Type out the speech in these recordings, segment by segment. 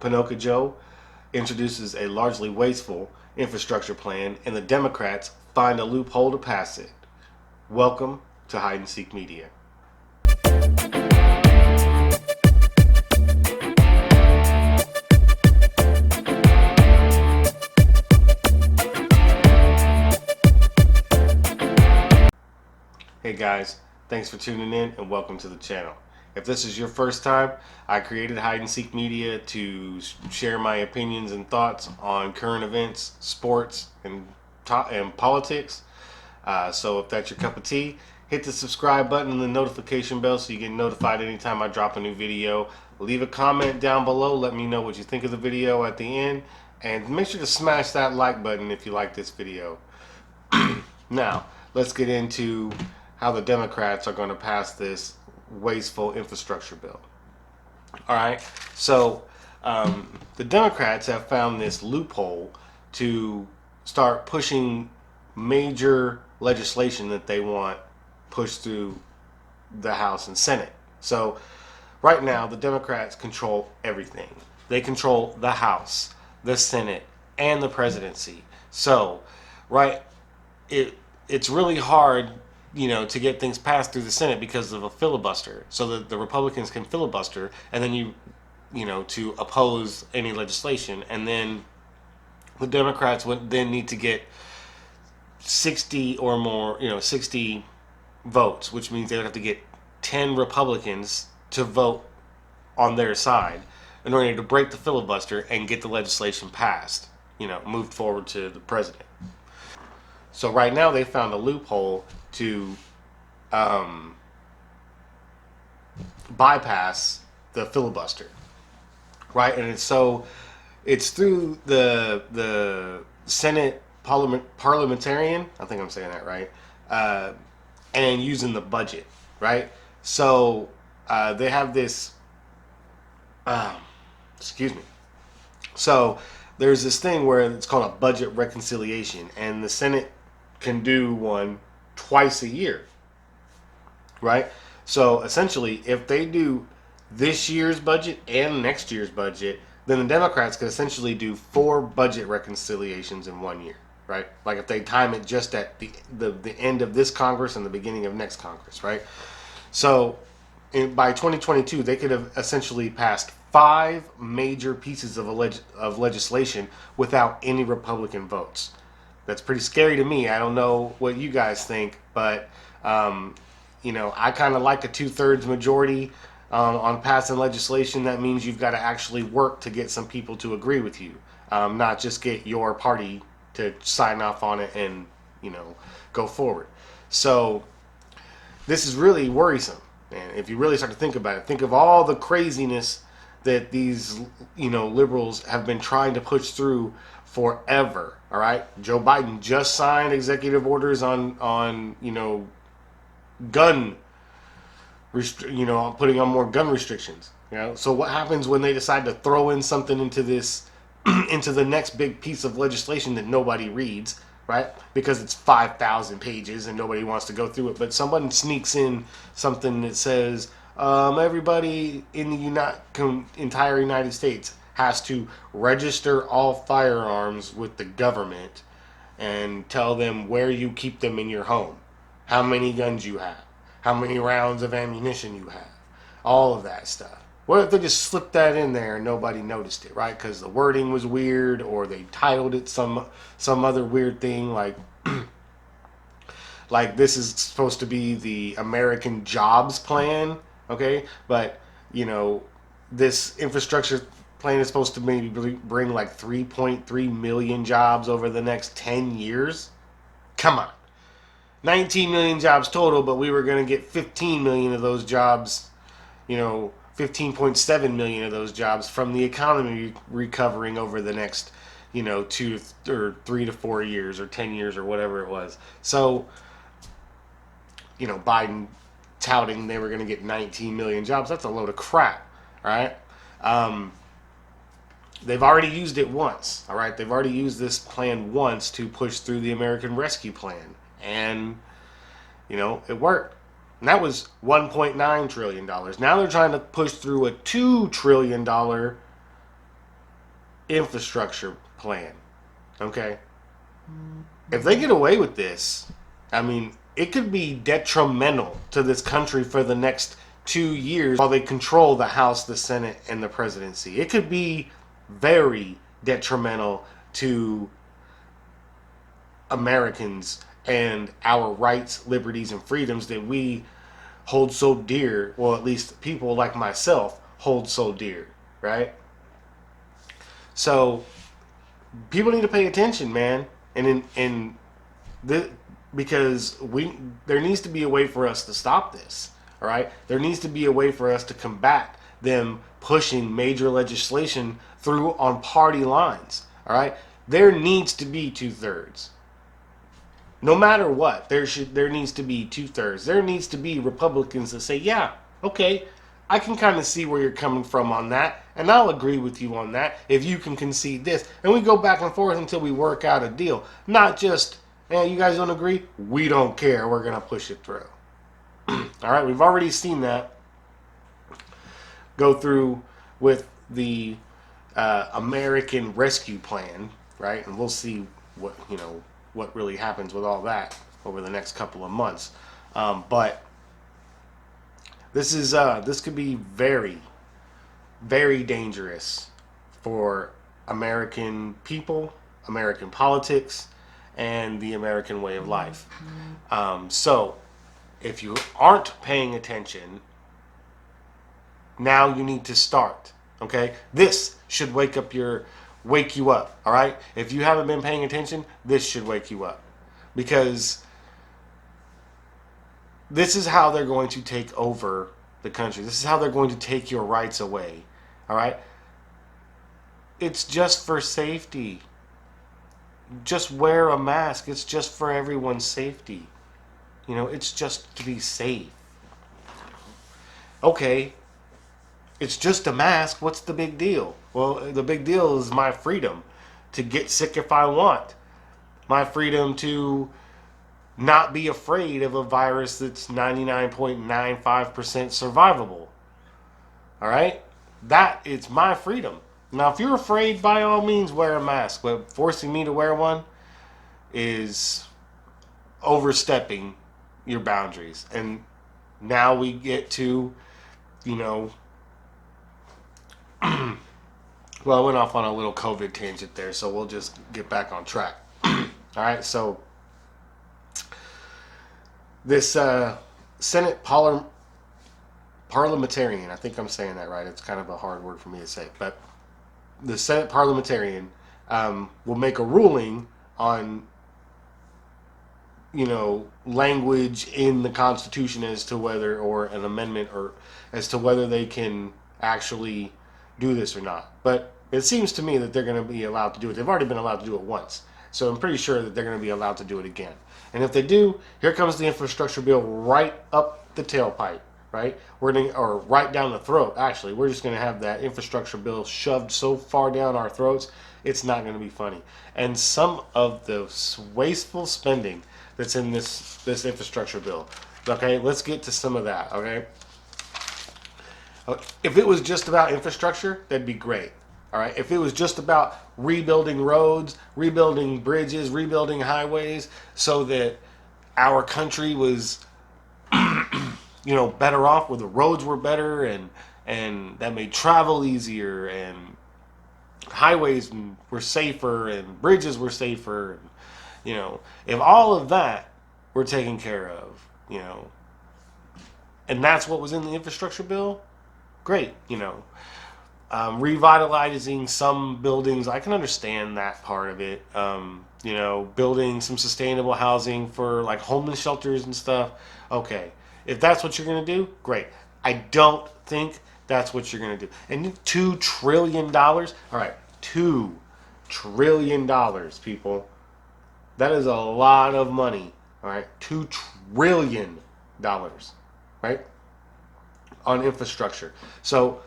Pinocchio Joe introduces a largely wasteful infrastructure plan, and the Democrats find a loophole to pass it. Welcome to Hide and Seek Media. Hey guys, thanks for tuning in and welcome to the channel. If this is your first time, I created Hide and Seek Media to share my opinions and thoughts on current events, sports, and politics. So if that's your cup of tea, hit the subscribe button and the notification bell so you get notified anytime I drop a new video. Leave a comment down below. Let me know what you think of the video at the end. And make sure to smash that like button if you like this video. Now, let's get into how the Democrats are going to pass this wasteful infrastructure bill. All right, so the Democrats have found this loophole to start pushing major legislation that they want pushed through the House and Senate. So right now, the Democrats control everything. They control the House, the Senate, and the presidency. So, it's really hard, to get things passed through the Senate because of a filibuster. So that the Republicans can filibuster, and then to oppose any legislation, and then the Democrats would then need to get 60 or more, 60 votes, which means they would have to get 10 Republicans to vote on their side in order to break the filibuster and get the legislation passed, moved forward to the president. So right now they found a loophole to bypass the filibuster, right? And it's through the Senate parliamentarian. I think I'm saying that right, and using the budget, right? So they have this. Excuse me. So there's this thing where it's called a budget reconciliation, and the Senate can do one twice a year, right? So essentially, if they do this year's budget and next year's budget, then the Democrats could essentially do 4 budget reconciliations in 1 year, right? Like if they time it just at the end of this Congress and the beginning of next Congress, right? So by 2022, they could have essentially passed 5 major pieces of legislation without any Republican votes. That's pretty scary to me. I don't know what you guys think, but I kind of like a 2/3 majority on passing legislation. That means you've got to actually work to get some people to agree with you, not just get your party to sign off on it and go forward. So this is really worrisome. And if you really start to think about it, think of all the craziness that these liberals have been trying to push through forever. All right, Joe Biden just signed executive orders on gun putting on more gun restrictions. So what happens when they decide to throw in something into this into the next big piece of legislation that nobody reads, right? Because it's 5,000 pages and nobody wants to go through it. But someone sneaks in something that says everybody in the entire United States has to register all firearms with the government and tell them where you keep them in your home, how many guns you have, how many rounds of ammunition you have, all of that stuff. What if they just slipped that in there and nobody noticed it, right? Because the wording was weird, or they titled it some other weird thing like like this is supposed to be the American Jobs Plan, okay? But this infrastructure plan is supposed to maybe bring like 3.3 million jobs over the next 10 years. Come on. 19 million jobs total, but we were going to get 15 million of those jobs, 15.7 million of those jobs from the economy recovering over the next, 2 or 3 to 4 years or 10 years or whatever it was. So, Biden touting they were going to get 19 million jobs. That's a load of crap, right? They've already used it once, all right? They've already used this plan once to push through the American Rescue Plan. And, it worked. And that was $1.9 trillion. Now they're trying to push through a $2 trillion infrastructure plan. Okay? If they get away with this, I mean, it could be detrimental to this country for the next 2 years while they control the House, the Senate, and the presidency. It could be very detrimental to Americans and our rights, liberties, and freedoms that we hold so dear. Well, at least people like myself hold so dear, right? So people need to pay attention, man, and the, because there needs to be a way for us to stop this. All right, there needs to be a way for us to combat them pushing major legislation through on party lines. All right, there needs to be 2/3. No matter what, there needs to be 2/3. There needs to be Republicans that say, yeah, okay, I can kind of see where you're coming from on that, and I'll agree with you on that if you can concede this. And we go back and forth until we work out a deal. Not just, hey, you guys don't agree? We don't care. We're going to push it through. All right, we've already seen that go through with the American Rescue Plan, right? And we'll see what really happens with all that over the next couple of months. But this could be very, very dangerous for American people, American politics, and the American way of life. So, if you aren't paying attention, now you need to start. Okay, this should wake you up. All right, if you haven't been paying attention, this should wake you up, because this is how they're going to take over the country. This is how they're going to take your rights away. All right, it's just for safety. Just wear a mask. It's just for everyone's safety. It's just to be safe. Okay, it's just a mask. What's the big deal? Well, the big deal is my freedom to get sick if I want. My freedom to not be afraid of a virus that's 99.95% survivable. All right? That is my freedom. Now, if you're afraid, by all means, wear a mask. But forcing me to wear one is overstepping your boundaries. And now we get to, well, I went off on a little COVID tangent there, so we'll just get back on track. All right, so this Senate parliamentarian, I think I'm saying that right. It's kind of a hard word for me to say, but the Senate parliamentarian will make a ruling on, language in the Constitution as to whether, or an amendment, or as to whether they can actually do this or not. But it seems to me that they're going to be allowed to do it. They've already been allowed to do it once. So I'm pretty sure that they're going to be allowed to do it again. And if they do, here comes the infrastructure bill right up the tailpipe, right? Or right down the throat, actually. We're just going to have that infrastructure bill shoved so far down our throats, it's not going to be funny. And some of the wasteful spending that's in this infrastructure bill. Okay, let's get to some of that, okay? If it was just about infrastructure, that'd be great. All right. If it was just about rebuilding roads, rebuilding bridges, rebuilding highways, so that our country was, better off, where the roads were better, and that made travel easier, and highways were safer, and bridges were safer, if all of that were taken care of, and that's what was in the infrastructure bill, great, revitalizing some buildings, I can understand that part of it. Building some sustainable housing for like homeless shelters and stuff. Okay, if that's what you're going to do, great. I don't think that's what you're going to do. And $2 trillion, all right, $2 trillion, people. That is a lot of money, all right? $2 trillion, right? On infrastructure. So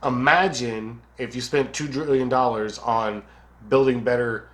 imagine if you spent $2 trillion on building better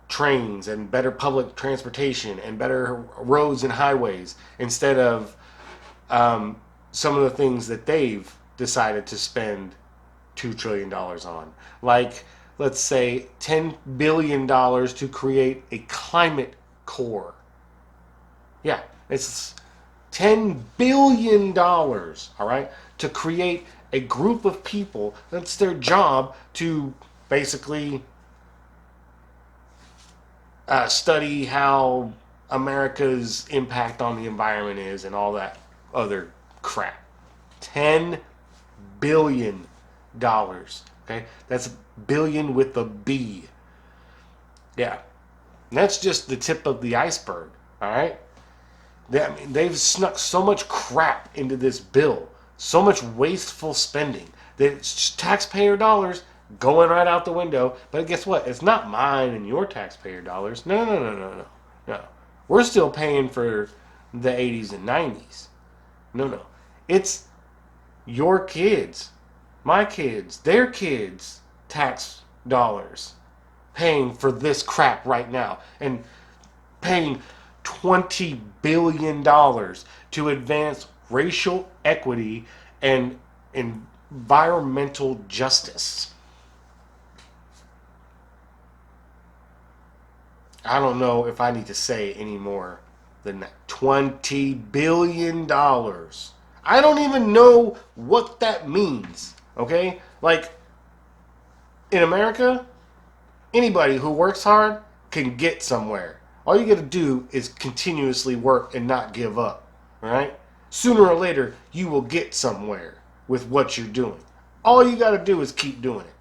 trains and better public transportation and better roads and highways, instead of some of the things that they've decided to spend $2 trillion on. Like, let's say $10 billion to create a climate core. Yeah, it's $10 billion, all right, to create a group of people. That's their job to basically study how America's impact on the environment is and all that other crap. $10 billion. Okay, that's billion with a B. Yeah, and that's just the tip of the iceberg. All right. They've snuck so much crap into this bill, so much wasteful spending that it's taxpayer dollars going right out the window. But guess what? It's not mine and your taxpayer dollars. No, no, no, no, no, no. We're still paying for the 80s and 90s. No, no. It's your kids, my kids, their kids' tax dollars paying for this crap right now. And paying $20 billion to advance racial equity and environmental justice. I don't know if I need to say any more than that. $20 billion. I don't even know what that means. Okay? Like, in America, anybody who works hard can get somewhere. All you got to do is continuously work and not give up. Right? Sooner or later, you will get somewhere with what you're doing. All you got to do is keep doing it.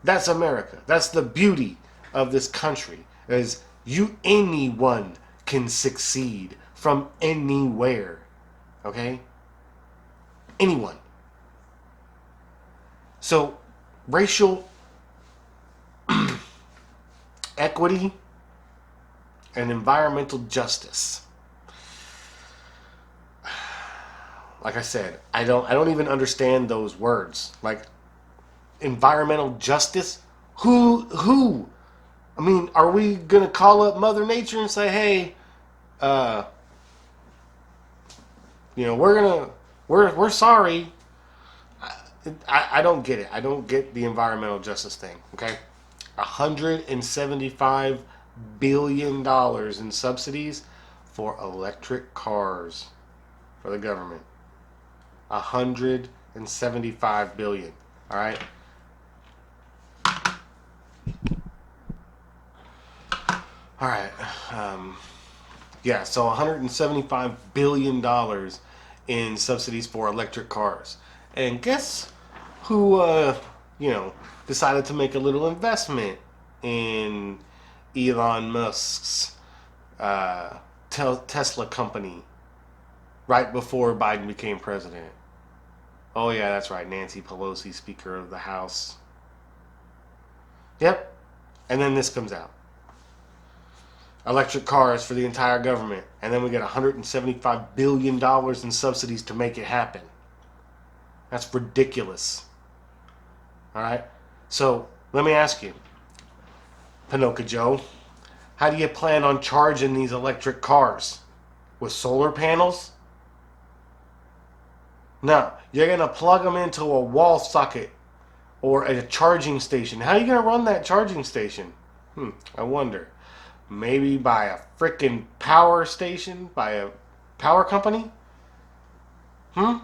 That's America. That's the beauty of this country. Is anyone can succeed from anywhere. Okay? Anyone. So, racial equity and environmental justice. Like I said, I don't even understand those words. Like, environmental justice? Who? I mean, are we gonna call up Mother Nature and say, hey, we're sorry. I don't get it. I don't get the environmental justice thing. Okay, $175 billion in subsidies for electric cars for the government. $175 billion. All right. All right. Yeah. So $175 billion in subsidies for electric cars, and guess who? Decided to make a little investment in Elon Musk's Tesla company right before Biden became president. Oh yeah, that's right, Nancy Pelosi, Speaker of the House. Yep. And then this comes out. Electric cars for the entire government. And then we get $175 billion in subsidies to make it happen. That's ridiculous. Alright? So, let me ask you, Pinocchio Joe, how do you plan on charging these electric cars? With solar panels? No, you're going to plug them into a wall socket or a charging station. How are you going to run that charging station? I wonder. Maybe by a freaking power station? By a power company? Yeah,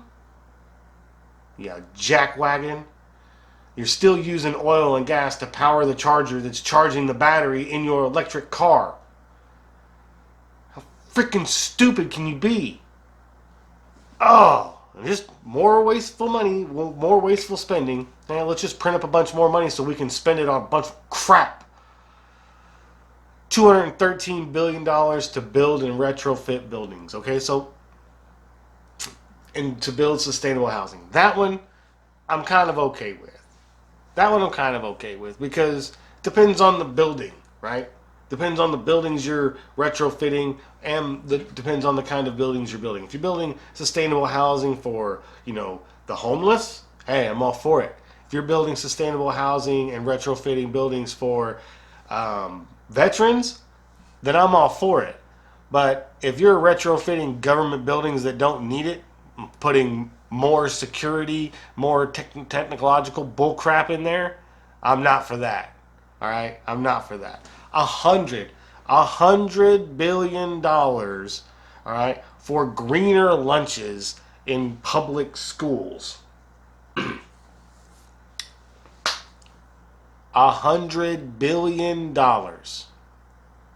jackwagon. You're still using oil and gas to power the charger that's charging the battery in your electric car. How freaking stupid can you be? Oh, just more wasteful money, more wasteful spending. Let's just print up a bunch more money so we can spend it on a bunch of crap. $213 billion to build and retrofit buildings. Okay, so, and to build sustainable housing. That one, I'm kind of okay with. Because it depends on the building, right? Depends on the buildings you're retrofitting, and depends on the kind of buildings you're building. If you're building sustainable housing for, the homeless, hey, I'm all for it. If you're building sustainable housing and retrofitting buildings for veterans, then I'm all for it. But if you're retrofitting government buildings that don't need it, putting more security, more technological bullcrap in there, I'm not for that. All right, I'm not for that. $100 billion, all right, for greener lunches in public schools. $100 billion.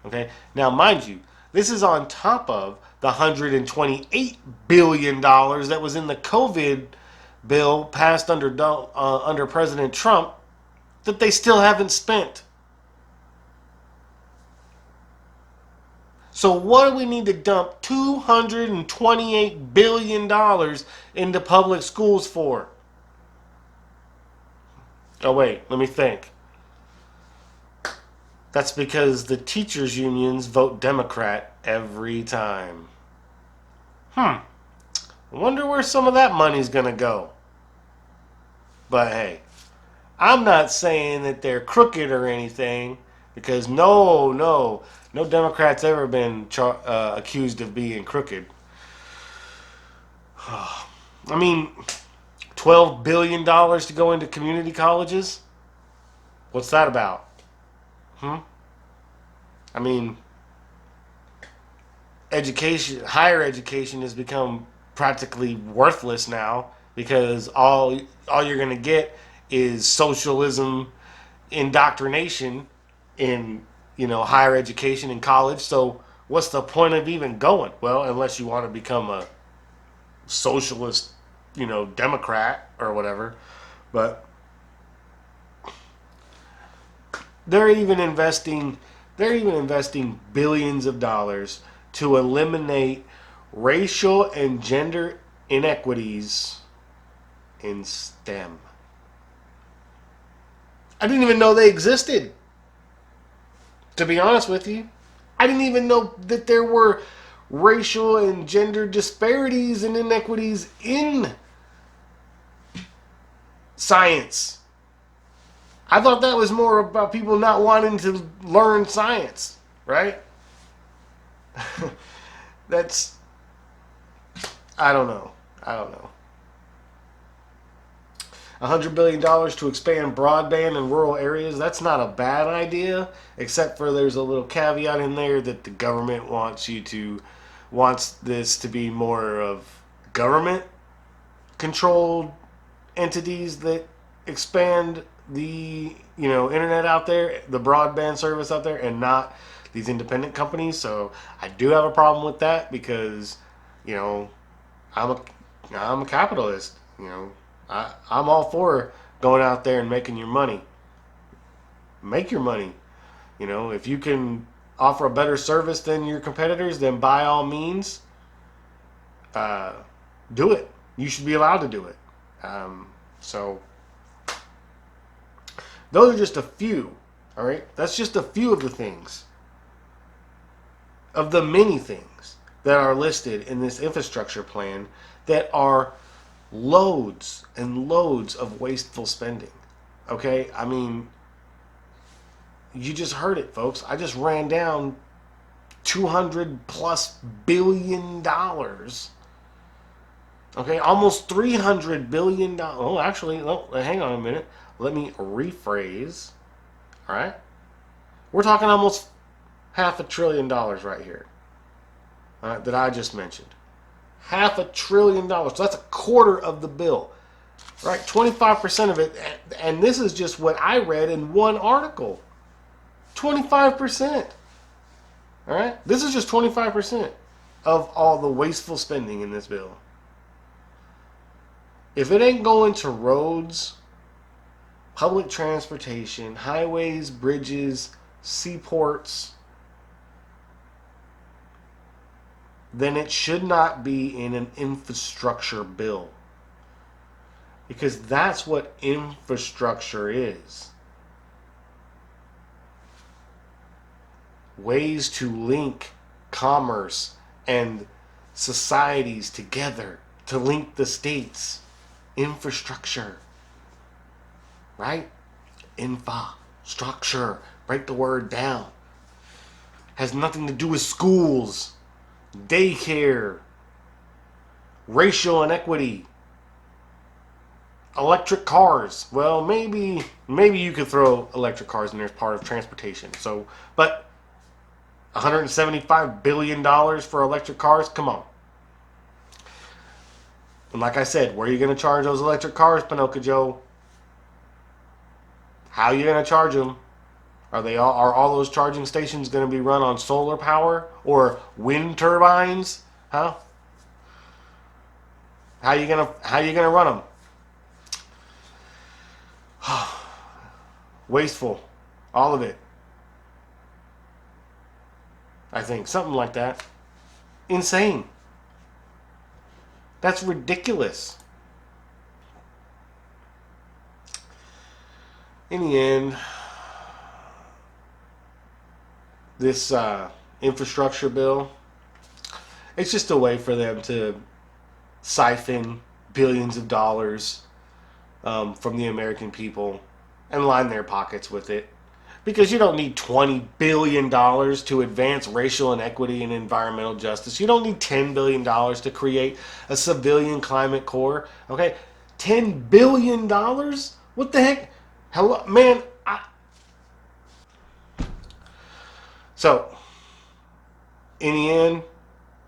Okay. Now, mind you, this is on top of the $128 billion that was in the COVID bill passed under President Trump that they still haven't spent. So what do we need to dump $228 billion into public schools for? Oh wait, let me think. That's because the teachers' unions vote Democrat every time. I wonder where some of that money's going to go. But hey, I'm not saying that they're crooked or anything, because no Democrat's ever been accused of being crooked. I mean, $12 billion to go into community colleges? What's that about? I mean, higher education has become practically worthless now, because all you're going to get is socialism indoctrination in, higher education in college. So what's the point of even going? Well, unless you want to become a socialist, Democrat or whatever. But they're even investing billions of dollars to eliminate racial and gender inequities in STEM. I didn't even know they existed. To be honest with you, I didn't even know that there were racial and gender disparities and inequities in science. I thought that was more about people not wanting to learn science, right? That's, I don't know. $100 billion to expand broadband in rural areas. That's not a bad idea, except for there's a little caveat in there that the government wants this to be more of government controlled entities that expand the internet out there, the broadband service out there, and not these independent companies. So I do have a problem with that, because I'm a capitalist. I'm all for going out there and making your money. Make your money. If you can offer a better service than your competitors, then by all means, do it. You should be allowed to do it. So those are just a few. All right, that's just a few of the things, of the many things that are listed in this infrastructure plan that are loads and loads of wasteful spending. Okay, I mean, you just heard it, folks. I just ran down $200+ billion. Okay, almost $300 billion. Oh, actually, no, hang on a minute. Let me rephrase. All right, we're talking almost $500 billion right here, that I just mentioned. $500 billion. So that's a quarter of the bill, right? 25% of it, and this is just what I read in one article. 25%. All right, this is just 25% of all the wasteful spending in this bill. If it ain't going to roads, public transportation, highways, bridges, seaports, then it should not be in an infrastructure bill. Because that's what infrastructure is. Ways to link commerce and societies together, to link the states. Infrastructure. Right? Infrastructure. Break the word down. Has nothing to do with schools, daycare, racial inequity. electric cars. Well, maybe you could throw electric cars in there as part of transportation. So, but $175 billion for electric cars? Come on. And like I said, where are you going to charge those electric cars, Pinocchio Joe? How are you going to charge them? Are all those charging stations going to be run on solar power or wind turbines? Huh? How you gonna run them? Wasteful, all of it. I think something like that. Insane. That's ridiculous. In the end, this infrastructure bill, it's just a way for them to siphon billions of dollars from the American people and line their pockets with it. Because you don't need $20 billion to advance racial inequity and environmental justice. You don't need $10 billion to create a civilian climate corps. Okay? $10 billion? What the heck? Hello, man. So, in the end,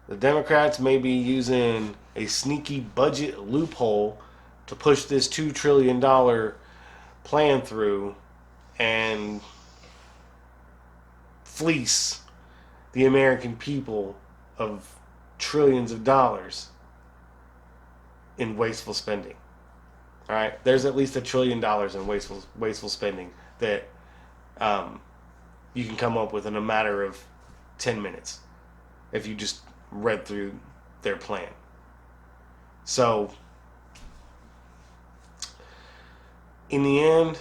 the Democrats may be using a sneaky budget loophole to push this $2 trillion plan through and fleece the American people of trillions of dollars in wasteful spending. All right, there's at least $1 trillion in wasteful spending that you can come up with in a matter of 10 minutes if you just read through their plan. So, in the end,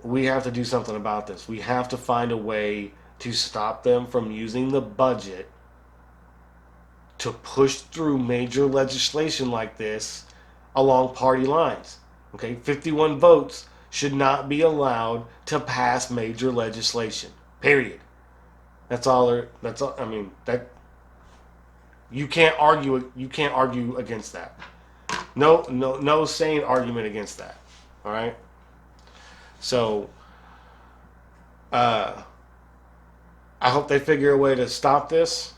we have to do something about this. We have to find a way to stop them from using the budget to push through major legislation like this along party lines. Okay, 51 votes should not be allowed to pass major legislation. Period. That's all. I mean, that you can't argue. You can't argue against that. No sane argument against that. All right. So, I hope they figure a way to stop this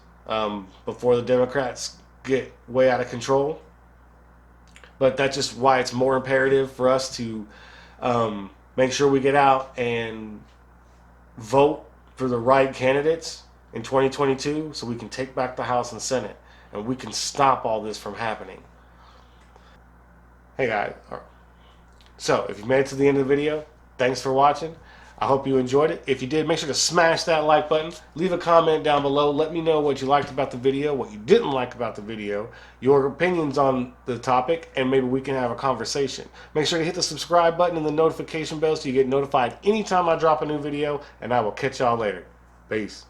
before the Democrats get way out of control. But that's just why it's more imperative for us to make sure we get out and vote for the right candidates in 2022 so we can take back the House and Senate and we can stop all this from happening. Hey guys, so if you made it to the end of the video, thanks for watching. I hope you enjoyed it. If you did, make sure to smash that like button. Leave a comment down below. Let me know what you liked about the video, what you didn't like about the video, your opinions on the topic, and maybe we can have a conversation. Make sure to hit the subscribe button and the notification bell so you get notified anytime I drop a new video, and I will catch y'all later. Peace.